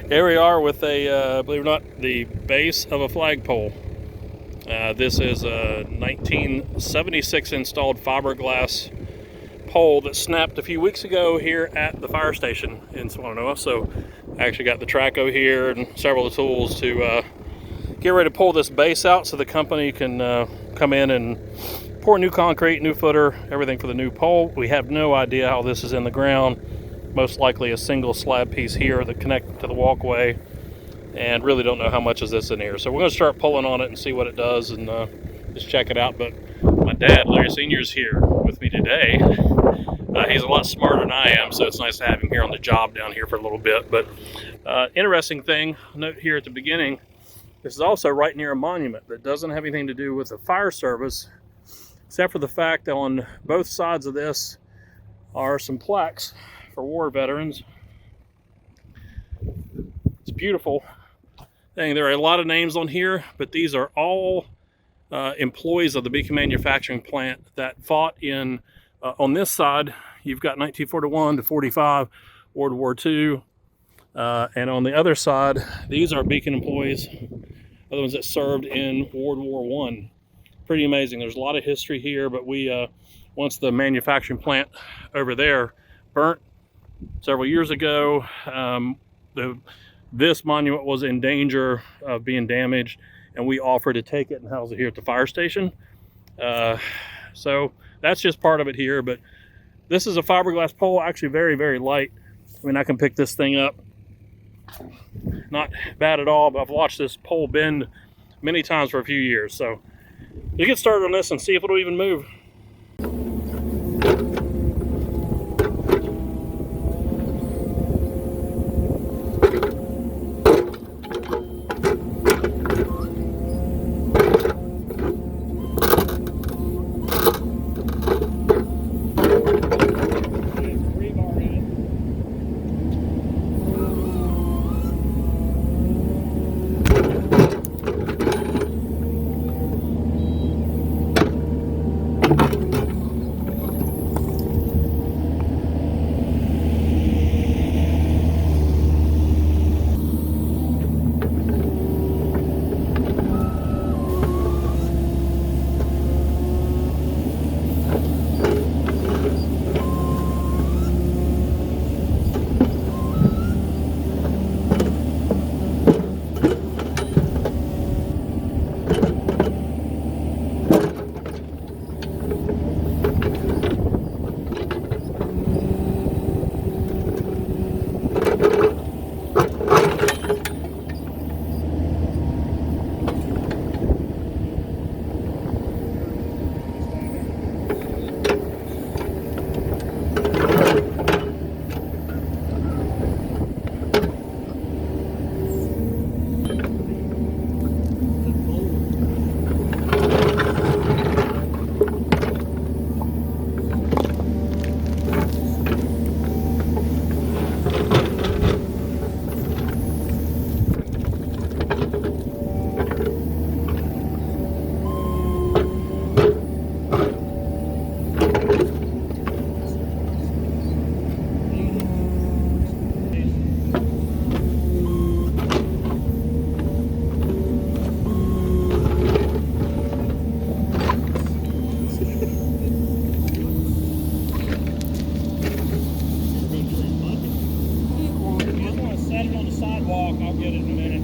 Here we are with a, believe it or not, the base of a flagpole. This is a 1976 installed fiberglass pole that snapped a few weeks ago here at the fire station in Swannanoa. So I actually got the Traco here and several of the tools to get ready to pull this base out so the company can come in and pour new concrete, new footer, everything for the new pole. We have no idea how this is in the ground. Most likely a single slab piece here that connects to the walkway, and really don't know how much is this in here. So we're going to start pulling on it and see what it does and just check it out. But my dad, Larry Sr, is here with me today. He's a lot smarter than I am, so it's nice to have him here on the job down here for a little bit. But interesting thing, note here at the beginning, this is also right near a monument that doesn't have anything to do with the fire service, except for the fact that on both sides of this are some plaques for war veterans. It's beautiful thing. There are a lot of names on here, but these are all employees of the beacon manufacturing plant that fought in, on this side, you've got 1941 to 45, World War II. And on the other side, these are beacon employees, other ones that served in World War I. Pretty amazing. There's a lot of history here, but we, once the manufacturing plant over there burnt several years ago, this monument was in danger of being damaged, and we offered to take it and house it here at the fire station. So that's just part of it here, but this is a fiberglass pole, actually very, very light. I mean, I can pick this thing up. Not bad at all, but I've watched this pole bend many times for a few years. So let's get started on this and see if it'll even move. I'll get it in a minute.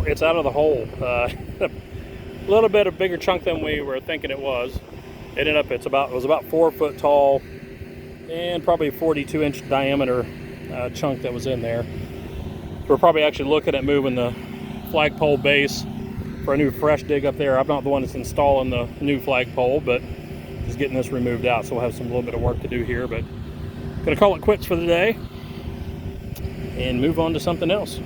it's out of the hole. A little bit of bigger chunk than we were thinking it was. It ended up, it was about 4 foot tall and probably 42-inch diameter chunk that was in there. We're probably actually looking at moving the flagpole base for a new fresh dig up there. I'm not the one that's installing the new flagpole, but just getting this removed out, so we'll have some little bit of work to do here. But gonna call it quits for the day and move on to something else.